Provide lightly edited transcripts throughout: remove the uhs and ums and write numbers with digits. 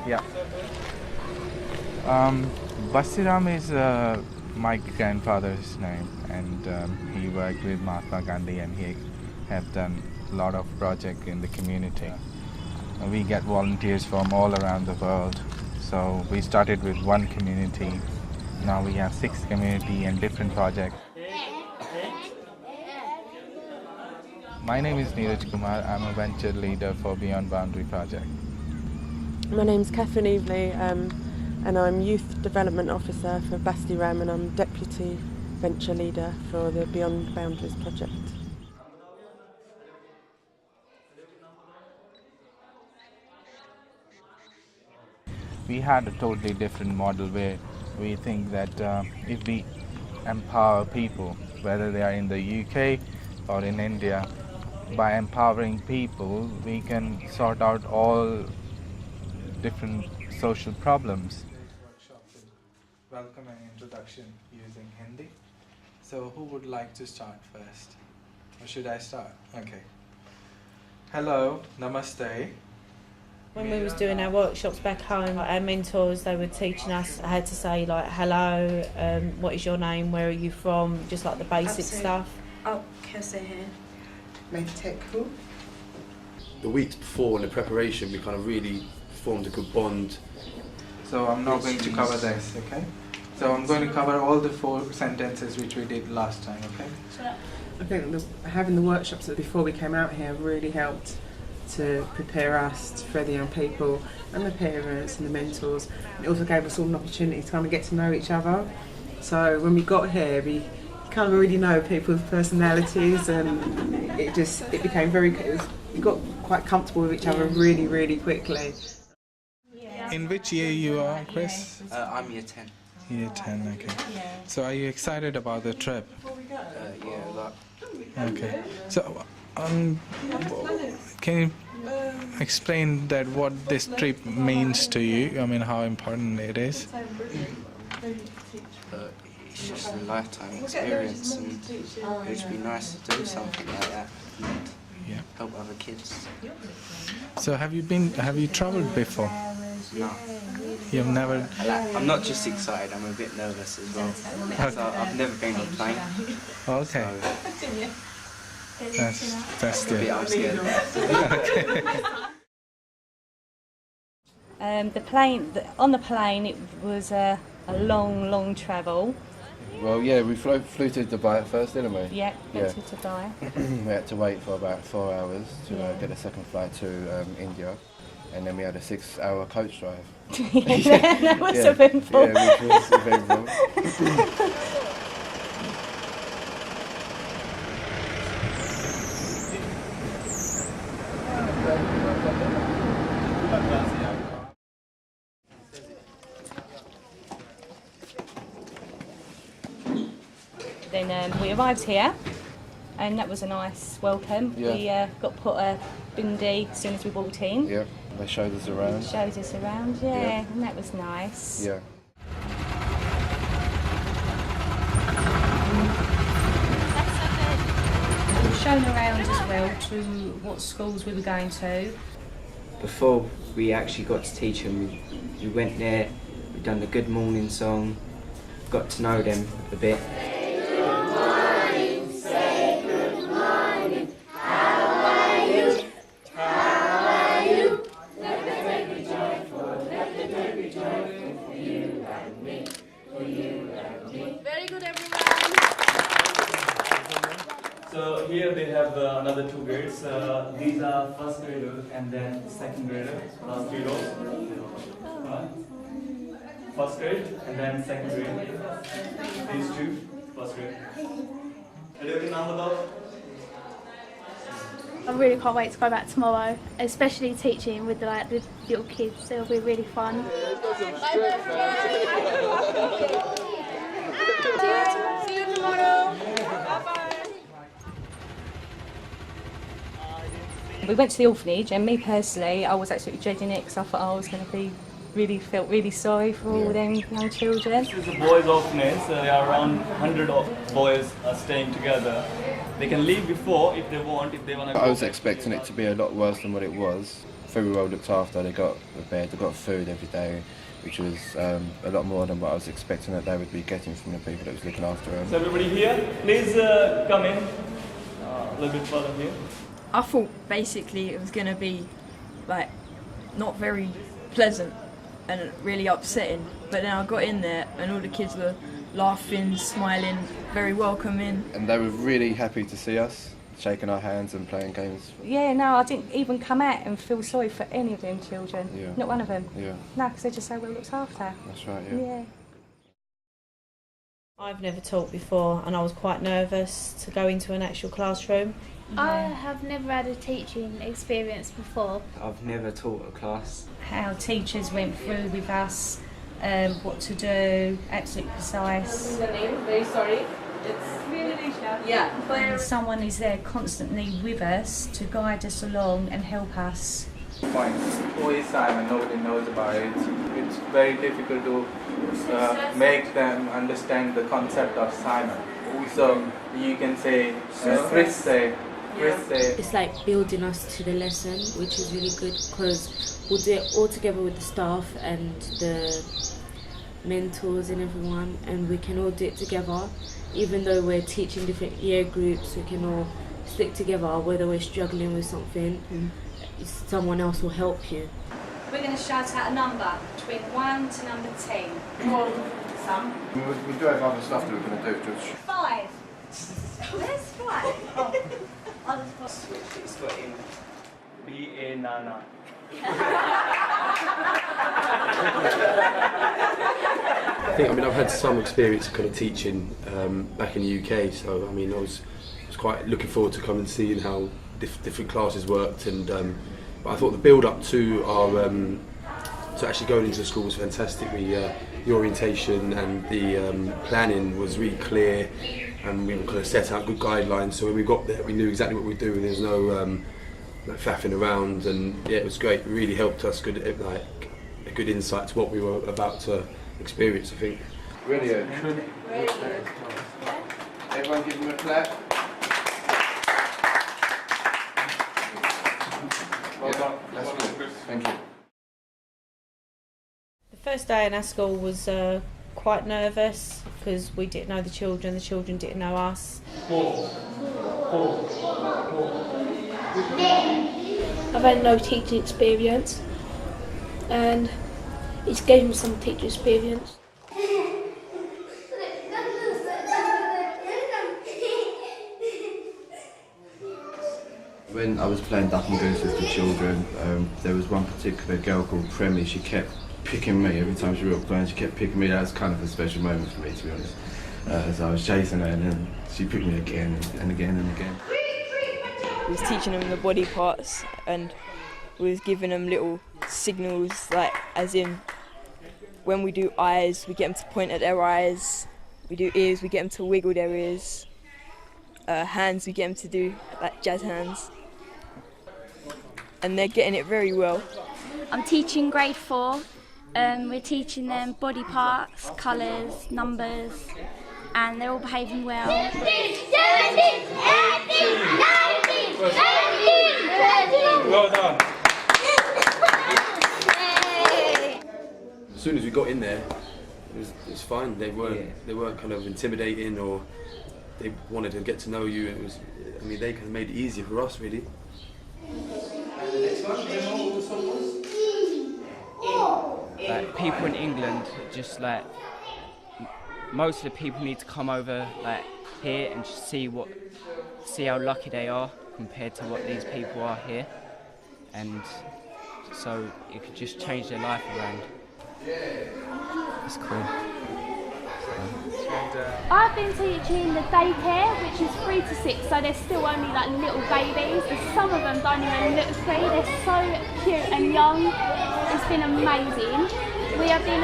Yeah. Basiram is my grandfather's name, and he worked with Mahatma Gandhi, and he have done a lot of projects in the community. We get volunteers from all around the world. So we started with one community. Now we have 6 community and different projects. My name is Neeraj Kumar. I'm a venture leader for Beyond Boundary project. My name's Catherine Evely, and I'm Youth Development Officer for Dagenham, and I'm Deputy Venture Leader for the Beyond Boundaries project. We had a totally different model where we think that if we empower people, whether they are in the UK or in India, by empowering people, we can sort out all different social problems. Workshop with welcome and introduction using Hindi. So who would like to start first? Or should I start? Okay. Hello, namaste. When we was doing our workshops back home, our mentors, they were teaching us how to say like hello, what is your name, where are you from, just like the basic stuff. Oh, कैसे हैं? मैं ठीक हूँ. The weeks before in the preparation, we kind of really formed a good bond. So I'm not going to cover this, okay? So I'm going to cover all the 4 sentences which we did last time, okay? I think having the workshops before we came out here really helped to prepare us for the young people and the parents and the mentors. It also gave us all an opportunity to kind of get to know each other. So when we got here, we kind of already know people's personalities, and it became we got quite comfortable with each other really, really quickly. In which year you are, Chris? I'm year 10. Year 10, okay. So are you excited about the trip? Yeah, a lot. Okay. So can you explain that what this trip means to you? I mean, how important it is? It's just a lifetime experience, and it'd be nice to do something like that and help other kids. So have you traveled before? No. You've never... I'm not just excited, I'm a bit nervous as well. So I've never been on a plane. Okay. So That's good. I'm scared. On the plane, it was a long travel. Well, yeah, we flew to Dubai first, didn't we? Yeah, went to Dubai. We had to wait for about 4 hours to get a second flight to India, and then we had a 6-hour coach drive. That was eventful. Yeah, which was eventful. Then we arrived here, and that was a nice welcome. Yeah. We got put a bindi as soon as we walked in. Yeah, they showed us around. Showed us around, Yeah. and that was nice. Yeah. We were shown around as well to what schools we were going to. Before we actually got to teach them, we went there, we done the good morning song, got to know them a bit. Very good, everyone. So here they have another 2 grades. These are first grader and then second grader. Last 3 rows. First grade and then second grade. These 2 first grade. I really can't wait to go back tomorrow, especially teaching with the little kids. It'll be really fun. See you tomorrow. Bye-bye. We went to the orphanage, and me personally, I was absolutely dreading it because I thought I was going to be really felt really sorry for all them young children. This is a boys' orphanage. There are around 100 of boys are staying together. They can leave before if they want to go. I was expecting it to be a lot worse than what it was. Very well looked after. They got a bed, they got food every day, which was a lot more than what I was expecting that they would be getting from the people that was looking after them. So everybody here, please come in a little bit further here. I thought basically it was going to be like not very pleasant and really upsetting, but then I got in there and all the kids were laughing, smiling, very welcoming. And they were really happy to see us, shaking our hands and playing games. Yeah, no, I didn't even come out and feel sorry for any of them children. Yeah. Not one of them. Yeah. No, because they just so well looked after. That's right, yeah. Yeah. I've never taught before and I was quite nervous to go into an actual classroom. I have never had a teaching experience before. I've never taught a class. How teachers went through with us, what to do, absolutely precise. Very sorry. It's really Yeah. And someone is there constantly with us to guide us along and help us. Fine. Who is Simon? Nobody knows about it. It's very difficult to make them understand the concept of Simon. So you can say, Chris say. It's like building us to the lesson, which is really good because we'll do it all together with the staff and the mentors and everyone, and we can all do it together. Even though we're teaching different year groups, we can all stick together. Whether we're struggling with something, someone else will help you. We're going to shout out a number between 1 to number 10. Some. We do have other stuff that we're going to do, Judge. 5. Where's 5? I'll just switch this to in. B-A Nana. I've had some experience kind of teaching back in the UK, so I was quite looking forward to come and seeing how different classes worked, and but I thought the build up to our to actually going into the school was fantastic. The orientation and the planning was really clear, and we kind of set out good guidelines. So when we got there, we knew exactly what we were doing. There's no faffing around, and yeah, it was great. It really helped us a good insight to what we were about to experience, I think. Brilliant. Everyone give them a clap. Well done. That's good. Thank you. The first day in our school was quite nervous because we didn't know the children didn't know us. I've had no teaching experience and it's gave me some teaching experience. When I was playing duck and goose with the children, there was one particular girl called Premi. She kept picking me every time she was playing. She kept picking me. That was kind of a special moment for me, to be honest. So I was chasing her, and then she picked me again and again and again. We was teaching them the body parts, and we was giving them little signals, like as in when we do eyes, we get them to point at their eyes. We do ears, we get them to wiggle their ears. Hands, we get them to do like jazz hands. And they're getting it very well. I'm teaching grade 4. We're teaching them body parts, colours, numbers, and they're all behaving well. 16, 17, 18, 19, 20. Well done. As soon as we got in there, it was fine. They weren't kind of intimidating, or they wanted to get to know you. It was, they kind of made it easier for us, really. Like people in England, just like most of the people need to come over like here and just see how lucky they are compared to what these people are here, and so it could just change their life around. It's cool. I've been teaching the daycare, which is 3 to 6, so they're still only like little babies, and some of them don't even look 3. They're so cute and young. It's been amazing. We have been,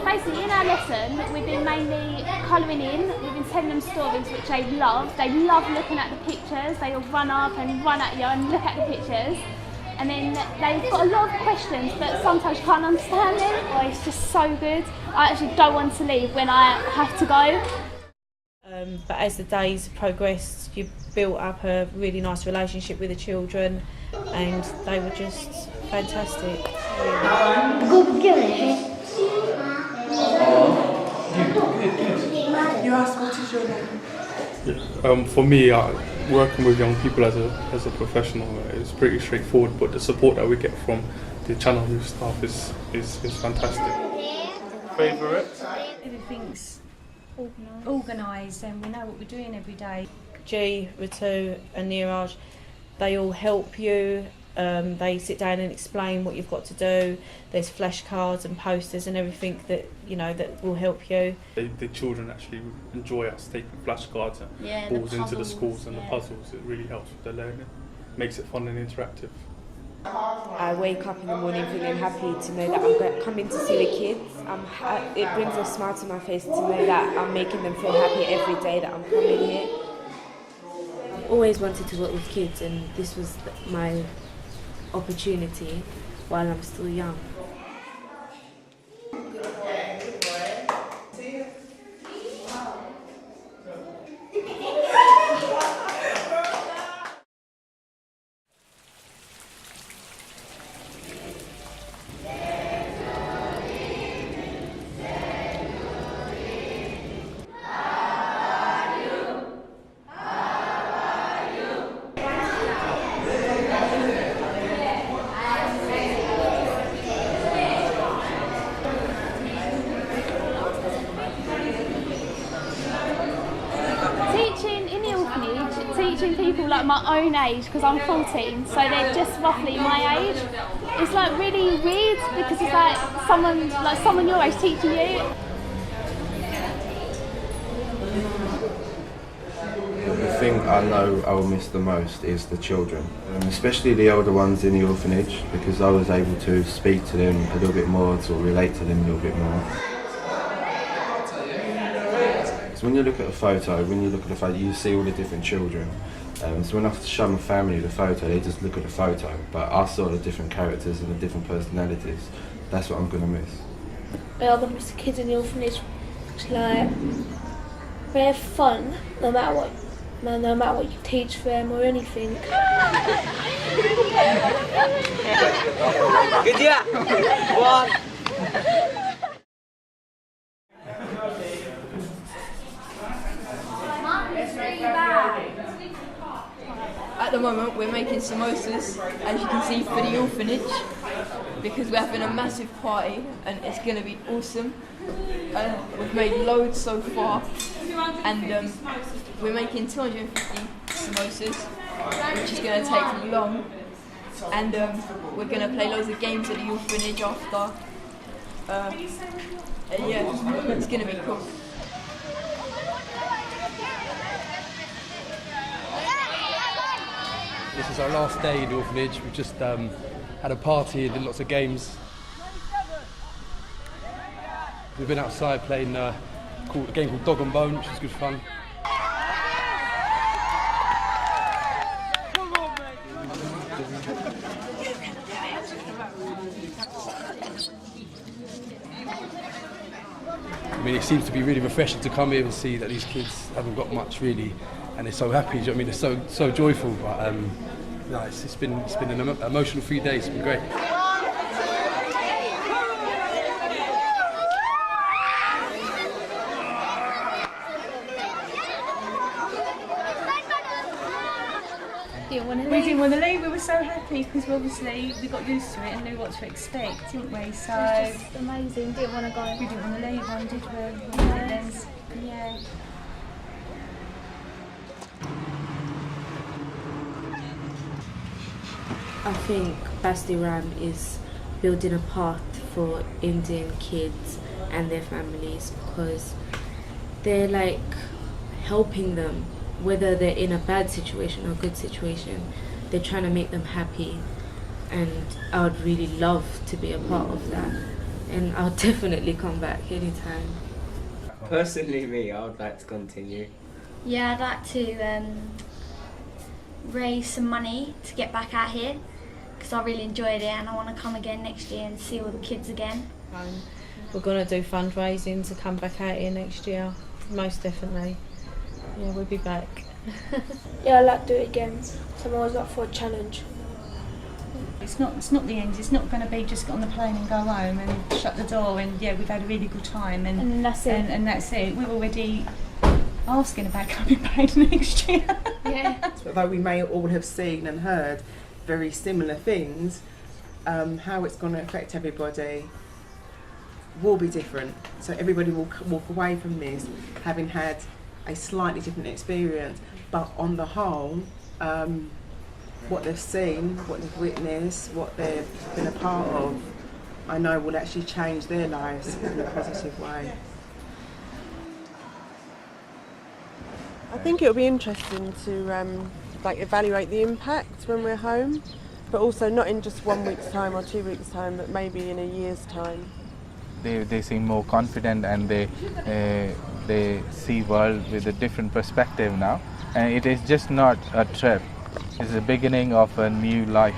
basically in our lesson, we've been mainly colouring in. We've been telling them stories which they love. They love looking at the pictures. They'll run up and run at you and look at the pictures. and then they've got a lot of questions, but sometimes you can't understand them. Oh, it's just so good. I actually don't want to leave when I have to go. But as the days progressed, you built up a really nice relationship with the children, and they were just fantastic. Good girl. You asked what is your name? For me, working with young people as a professional is pretty straightforward, but the support that we get from the Channel News staff is fantastic. Favourite? Everything's organised and we know what we're doing every day. G, Ritu and Neeraj, they all help you. They sit down and explain what you've got to do. There's flashcards and posters and everything that that will help you. The children actually enjoy us taking flashcards and balls into the schools and the puzzles. It really helps with their learning. Makes it fun and interactive. I wake up in the morning feeling happy to know that I'm coming to see the kids. It brings a smile to my face to know that I'm making them feel happy every day that I'm coming here. I've always wanted to work with kids, and this was my opportunity while I'm still young. Teaching people like my own age, because I'm 14, so they're just roughly my age. It's like really weird because it's like someone your age teaching you. The thing I know I will miss the most is the children, especially the older ones in the orphanage, because I was able to speak to them a little bit more, to relate to them a little bit more. So when you look at a photo, you see all the different children. So when I show my family the photo, they just look at the photo, but I saw the different characters and the different personalities. That's what I'm going to miss. I'm going to miss the kids in the orphanage. It's like, they have fun, no matter what you teach them or anything. Good job! One. At the moment we're making samosas, as you can see, for the orphanage, because we're having a massive party and it's going to be awesome. We've made loads so far, and we're making 250 samosas, which is going to take long, and we're going to play loads of games at the orphanage after. And yeah, it's going to be cool. This is our last day in the orphanage. We've just had a party and did lots of games. We've been outside playing a game called Dog and Bone, which was good fun. I mean, it seems to be really refreshing to come here and see that these kids haven't got much really, and they're so happy. I mean, they're so joyful. But no, it's been an emotional 3 days. It's been great. We didn't want to leave. We were so happy because obviously we got used to it and knew what to expect, didn't we? So it was just amazing. Didn't want to go. We didn't want to leave one, did we? Yes. Yeah. I think Basti Ram is building a path for Indian kids and their families, because they're like helping them, whether they're in a bad situation or a good situation. They're trying to make them happy, and I would really love to be a part of that, and I'll definitely come back anytime. Personally, me, I would like to continue. Yeah, I'd like to raise some money to get back out here, because I really enjoyed it and I want to come again next year and see all the kids again. We're going to do fundraising to come back out here next year, most definitely. Yeah, we'll be back. Yeah, I'd like to do it again. So I'm always up for a challenge. It's not the end. It's not going to be just get on the plane and go home and shut the door and yeah, we've had a really good time and that's it. And that's it. We're already asking about coming back next year. Yeah. Although we may all have seen and heard very similar things, how it's going to affect everybody will be different. So everybody will walk away from this having had a slightly different experience, but on the whole, what they've seen, what they've witnessed, what they've been a part of, I know will actually change their lives in a positive way. I think it'll be interesting to evaluate the impact when we're home, but also not in just 1 week's time or 2 weeks' time, but maybe in a year's time. They seem more confident and they see world with a different perspective now. And it is just not a trip. It's the beginning of a new life.